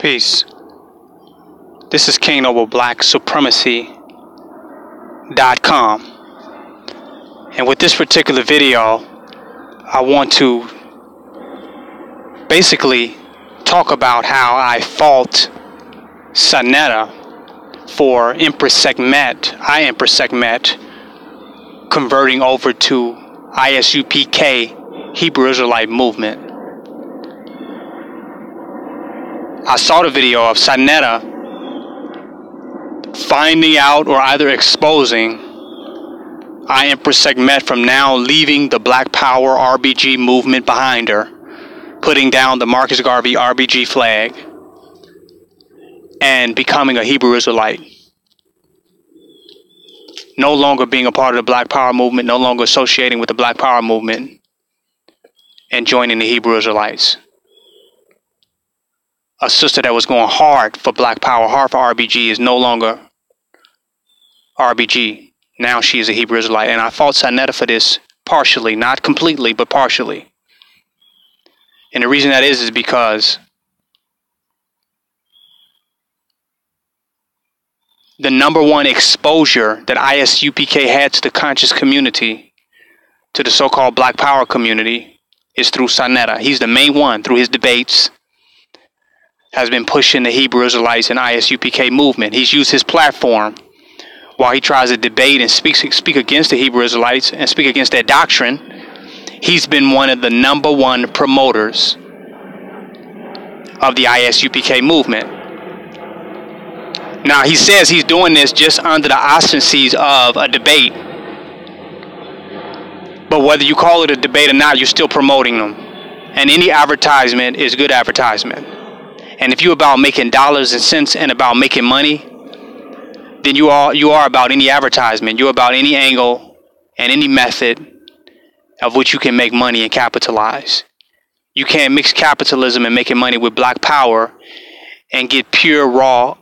Peace. This is King Noble Black Supremacy.com. And with this particular video, I want to basically talk about how I fault Sanetta for Empress Sekmhet, Empress Sekmhet, converting over to Isupk, Hebrew Israelite movement. I saw the video of Sanetta finding out or either exposing Empress Sekmhet from now leaving the Black Power RBG movement behind her, putting down the Marcus Garvey RBG flag, and becoming a Hebrew Israelite. No longer being a part of the Black Power movement, no longer associating with the Black Power movement, and joining the Hebrew Israelites. A sister that was going hard for Black Power, hard for RBG, is no longer RBG. Now she is a Hebrew Israelite. And I fault Sanetta for this partially, not completely, but partially. And the reason that is because the number one exposure that Isupk had to the conscious community, to the so-called Black Power community, is through Sanetta. He's the main one through his debates. Has been pushing the Hebrew Israelites and Isupk movement. He's used his platform while he tries to debate and speak against the Hebrew Israelites and speak against their doctrine. He's been one of the number one promoters of the Isupk movement. Now, he says he's doing this just under the auspices of a debate. But whether you call it a debate or not, you're still promoting them. And any advertisement is good advertisement. And if you're about making dollars and cents and about making money, then you are about any advertisement. You're about any angle and any method of which you can make money and capitalize. You can't mix capitalism and making money with Black Power and get pure, raw,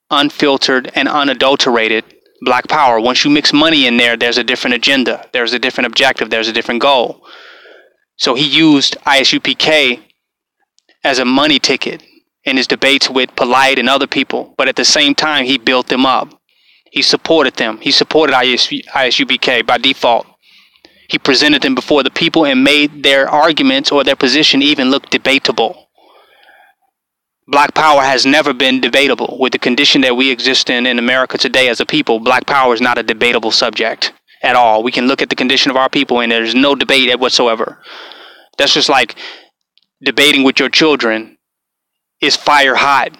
unfiltered, and unadulterated Black Power. Once you mix money in there, there's a different agenda. There's a different objective. There's a different goal. So he used Isupk as a money ticket in his debates with Polite and other people, but at the same time, he built them up. He supported them. He supported Isupk by default. He presented them before the people and made their arguments or their position even look debatable. Black Power has never been debatable. With the condition that we exist in America today as a people, Black Power is not a debatable subject at all. We can look at the condition of our people and there's no debate whatsoever. That's just like debating with your children is fire hot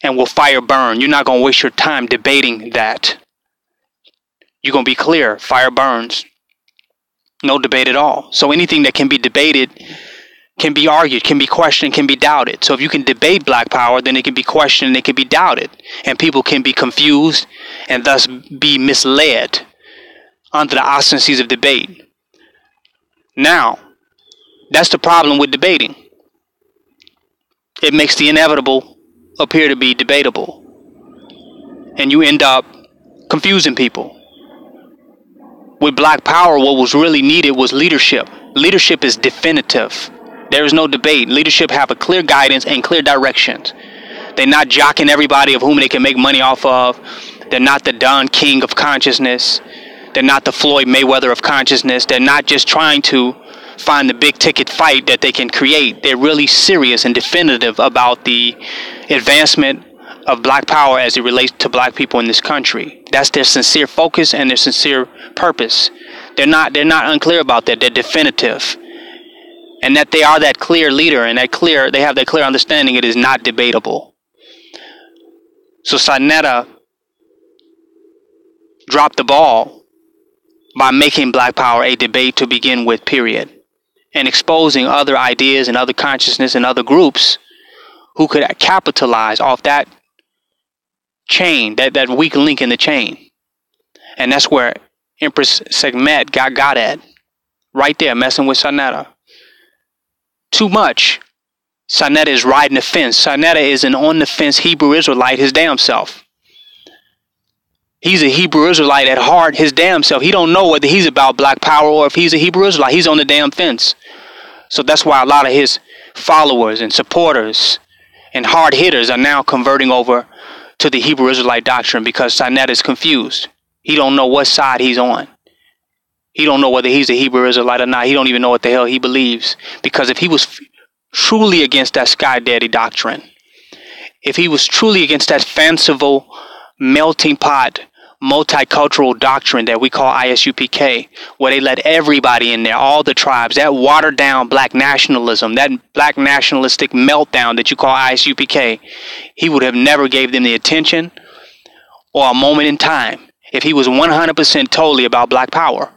and will fire burn. You're not going to waste your time debating that. You're going to be clear. Fire burns. No debate at all. So anything that can be debated can be argued, can be questioned, can be doubted. So if you can debate Black Power, then it can be questioned and it can be doubted. And people can be confused and thus be misled under the auspices of debate. Now, that's the problem with debating. It makes the inevitable appear to be debatable. And you end up confusing people. With Black Power, what was really needed was leadership. Leadership is definitive. There is no debate. Leadership have a clear guidance and clear directions. They're not jocking everybody of whom they can make money off of. They're not the Don King of consciousness. They're not the Floyd Mayweather of consciousness. They're not just trying to find the big ticket fight that they can create. They're really serious and definitive about the advancement of Black Power as it relates to Black people in this country. That's their sincere focus and their sincere purpose. They're not unclear about that. They're definitive. And that they are that clear leader and they have that clear understanding. It is not debatable. So Sanetta dropped the ball by making Black Power a debate to begin with, period. And exposing other ideas and other consciousness and other groups who could capitalize off that chain, that weak link in the chain. And that's where Empress Sekmhet got at. Right there, messing with Sanetta. Too much. Sanetta is riding the fence. Sanetta is an on-the-fence Hebrew Israelite his damn self. He's a Hebrew Israelite at heart, his damn self. He don't know whether he's about Black Power or if he's a Hebrew Israelite. He's on the damn fence. So that's why a lot of his followers and supporters And hard hitters are now converting over to the Hebrew Israelite doctrine because Sekmhet is confused. He don't know what side he's on. He don't know whether he's a Hebrew Israelite or not. He don't even know what the hell he believes. Because if he was truly against that Sky Daddy doctrine, if he was truly against that fanciful melting pot multicultural doctrine that we call Isupk, where they let everybody in there, all the tribes, that watered down black nationalism, that black nationalistic meltdown that you call Isupk, he would have never gave them the attention or a moment in time if he was 100% totally about black power.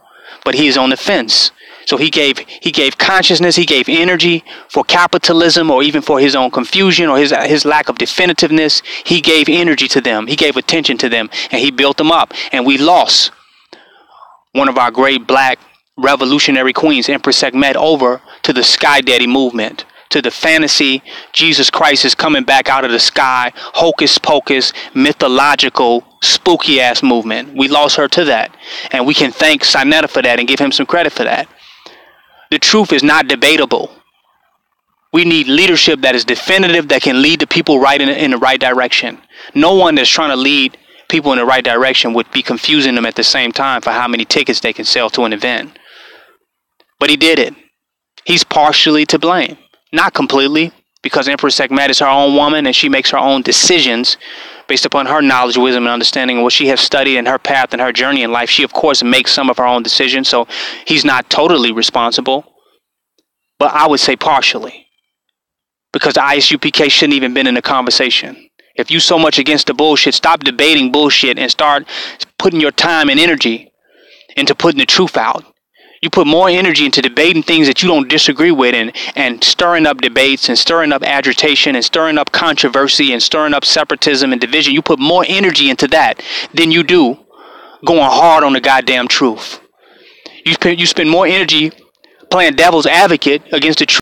But he is on the fence. So he gave consciousness, he gave energy for capitalism or even for his own confusion or his lack of definitiveness. He gave energy to them. He gave attention to them, and he built them up. And we lost one of our great black revolutionary queens, Empress Sekmhet, over to the Sky Daddy movement, to the fantasy Jesus Christ is coming back out of the sky, hocus pocus, mythological, spooky ass movement. We lost her to that. And we can thank Sekmhet for that and give him some credit for that. The truth is not debatable. We need leadership that is definitive, that can lead the people right in the right direction. No one that's trying to lead people in the right direction would be confusing them at the same time for how many tickets they can sell to an event. But he did it. He's partially to blame. Not completely, because Empress Sekmhet is her own woman and she makes her own decisions based upon her knowledge, wisdom, and understanding of what she has studied and her path and her journey in life. She, of course, makes some of her own decisions, so he's not totally responsible. But I would say partially, because the Isupk shouldn't even been in the conversation. If you so much against the bullshit, stop debating bullshit and start putting your time and energy into putting the truth out. You put more energy into debating things that you don't disagree with and stirring up debates and stirring up agitation and stirring up controversy and stirring up separatism and division. You put more energy into that than you do going hard on the goddamn truth. You spend more energy playing devil's advocate against the truth